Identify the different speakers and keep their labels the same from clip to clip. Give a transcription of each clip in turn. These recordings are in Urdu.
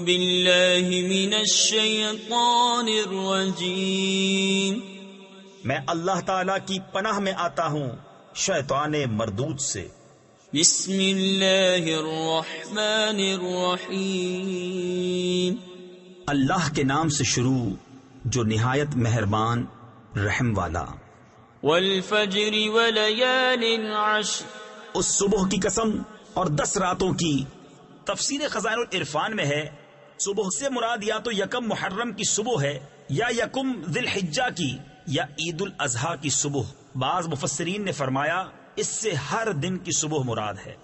Speaker 1: باللہ من الشیطان الرجیم،
Speaker 2: میں اللہ تعالی کی پناہ میں آتا ہوں شیطان مردود سے۔
Speaker 1: بسم اللہ الرحمن الرحیم،
Speaker 2: اللہ کے نام سے شروع جو نہایت مہربان رحم والا۔
Speaker 1: والفجر ولیال عشر،
Speaker 2: اس صبح کی قسم اور 10 راتوں کی۔ تفسیر خزائن العرفان میں ہے صبح سے مراد یا تو یکم محرم کی صبح ہے یا یکم ذی الحجہ کی یا عید الاضحیٰ کی صبح۔ بعض مفسرین نے فرمایا اس سے ہر دن کی صبح مراد ہے،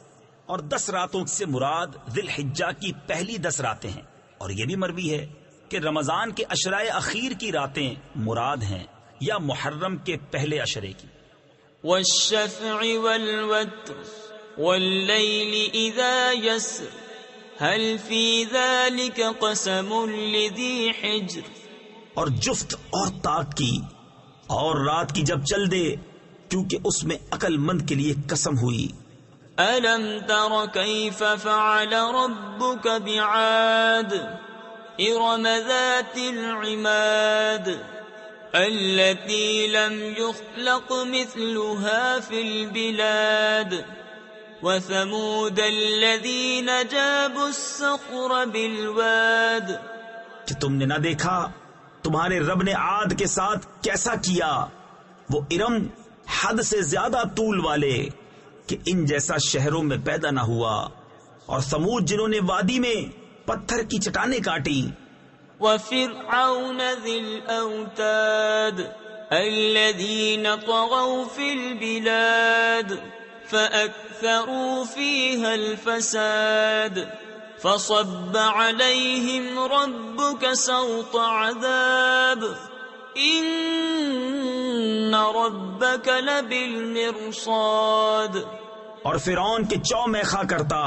Speaker 2: اور 10 راتوں سے مراد ذی الحجہ کی پہلی 10 راتیں ہیں۔ اور یہ بھی مروی ہے کہ رمضان کے عشرۂ اخیر کی راتیں مراد ہیں یا محرم کے پہلے عشرے کی۔
Speaker 1: والشفع والوتر واللیل اذا یسر هل فی ذلک قسم لذی حجر،
Speaker 2: اور جفت اور طاق کی، اور رات کی جب چل دے کیونکہ اس میں عقل مند کے لیے قسم ہوئی۔
Speaker 1: الم تر کیف فعل ربک بعاد ارم ذات العماد التي لم يخلق مثلها في البلاد وثمود الذين جابوا الصخر بالواد،
Speaker 2: کہ تم نے نہ دیکھا تمہارے رب نے عاد کے ساتھ کیسا کیا، وہ ارم حد سے زیادہ طول والے کہ ان جیسا شہروں میں پیدا نہ ہوا، اور ثمود جنہوں نے وادی میں پتھر کی چٹانیں کاٹی۔
Speaker 1: وفرعون ذی الاوتاد الذین طغوا فی البلاد فأکثروا فیہا الفساد فصب علیہم ربک سوط عذاب ان ربک لبالمرصاد،
Speaker 2: اور فرعون کے چو میخا کرتا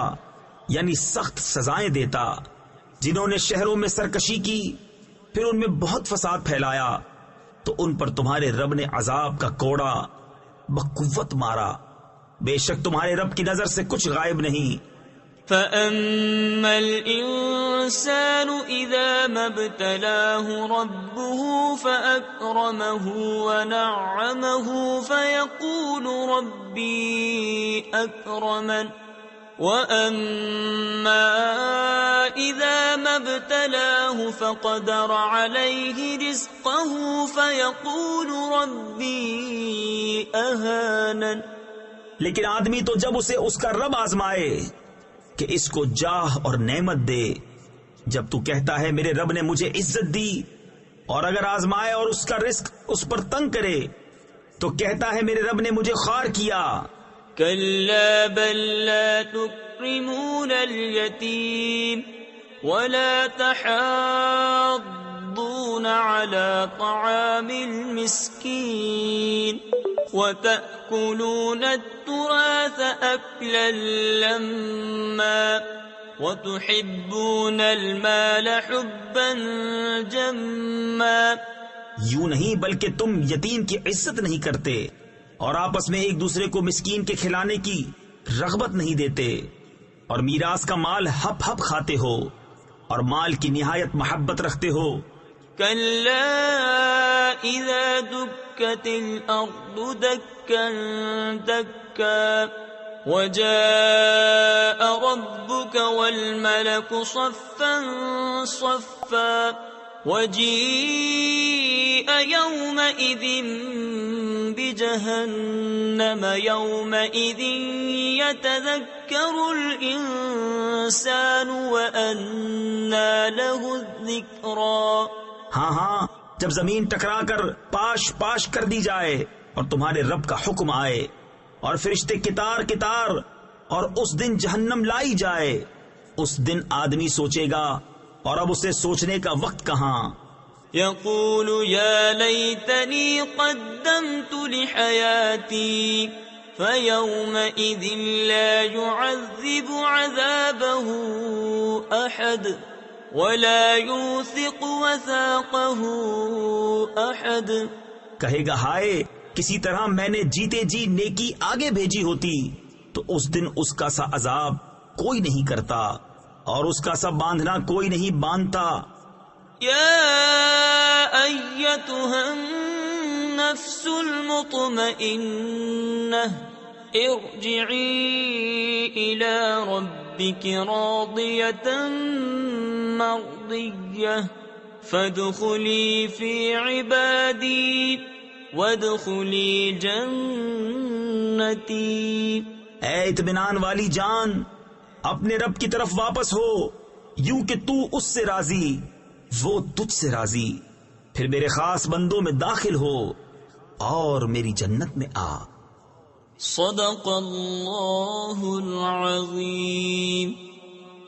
Speaker 2: یعنی سخت سزائیں دیتا جنہوں نے شہروں میں سرکشی کی، پھر ان میں بہت فساد پھیلایا، تو ان پر تمہارے رب نے عذاب کا کوڑا بقوت مارا، بے شک تمہارے رب کی نظر سے کچھ غائب نہیں۔
Speaker 1: فَأَمَّا الْإِنسَانُ إِذَا مَا ابْتَلَاهُ رَبُّهُ فَأَكْرَمَهُ وَنَعَّمَهُ فَيَقُولُ رَبِّي أَكْرَمَنِ وَأَمَّا إِذَا مَا ابْتَلَاهُ فَقَدَرَ عَلَيْهِ رِزْقَهُ فَيَقُولُ رَبِّي أَهَانَنِ،
Speaker 2: لیکن آدمی تو جب اسے اس کا رب آزمائے کہ اس کو جاہ اور نعمت دے، جب تو کہتا ہے میرے رب نے مجھے عزت دی، اور اگر آزمائے اور اس کا رزق اس پر تنگ کرے تو کہتا ہے میرے رب نے مجھے خوار کیا۔
Speaker 1: كلا بل لا تكرمون اليتيم ولا تحاضون على طعام المسكين وتأكلون التراث أكلا لما وتحبون المال حبا جما،
Speaker 2: یوں نہیں بلکہ تم یتیم کی عزت نہیں کرتے اور آپس میں ایک دوسرے کو مسکین کے کھلانے کی رغبت نہیں دیتے، اور میراث کا مال ہپ ہپ کھاتے ہو اور مال کی نہایت محبت رکھتے ہو۔
Speaker 1: كلا إذا دكت الأرض دكا دكا وجاء ربك والملك صفا صفا وجيء يومئذ بجهنم يومئذ يتذكر الإنسان وأنى له الذكرى،
Speaker 2: ہاں ہاں، جب زمین ٹکرا کر پاش پاش کر دی جائے اور تمہارے رب کا حکم آئے اور فرشتے کتار کتار اور اس دن جہنم لائی جائے، اس دن آدمی سوچے گا، اور اب اسے سوچنے کا وقت کہاں۔
Speaker 1: يقول يا ليتني قدمت لحياتي فيومئذ لا يعذب عذابه أحد ولا يوثق وثاقه أحد،
Speaker 2: کہے گا ہائے کسی طرح میں نے جیتے جی نیکی آگے بھیجی ہوتی تو اس دن اس کا سا عذاب کوئی نہیں کرتا اور اس کا سب باندھنا کوئی نہیں باندھتا۔
Speaker 1: یا ایتھا النفس المطمئنہ ارجعی الی ربک راضیۃ مرضیہ فادخلی فی عبادی وادخلی جنتی۔
Speaker 2: اے اطمینان والی جان، اپنے رب کی طرف واپس ہو، یوں کہ تو اس سے راضی، وہ تجھ سے راضی، پھر میرے خاص بندوں میں داخل ہو اور میری جنت میں آ۔
Speaker 1: صدق اللہ العظیم۔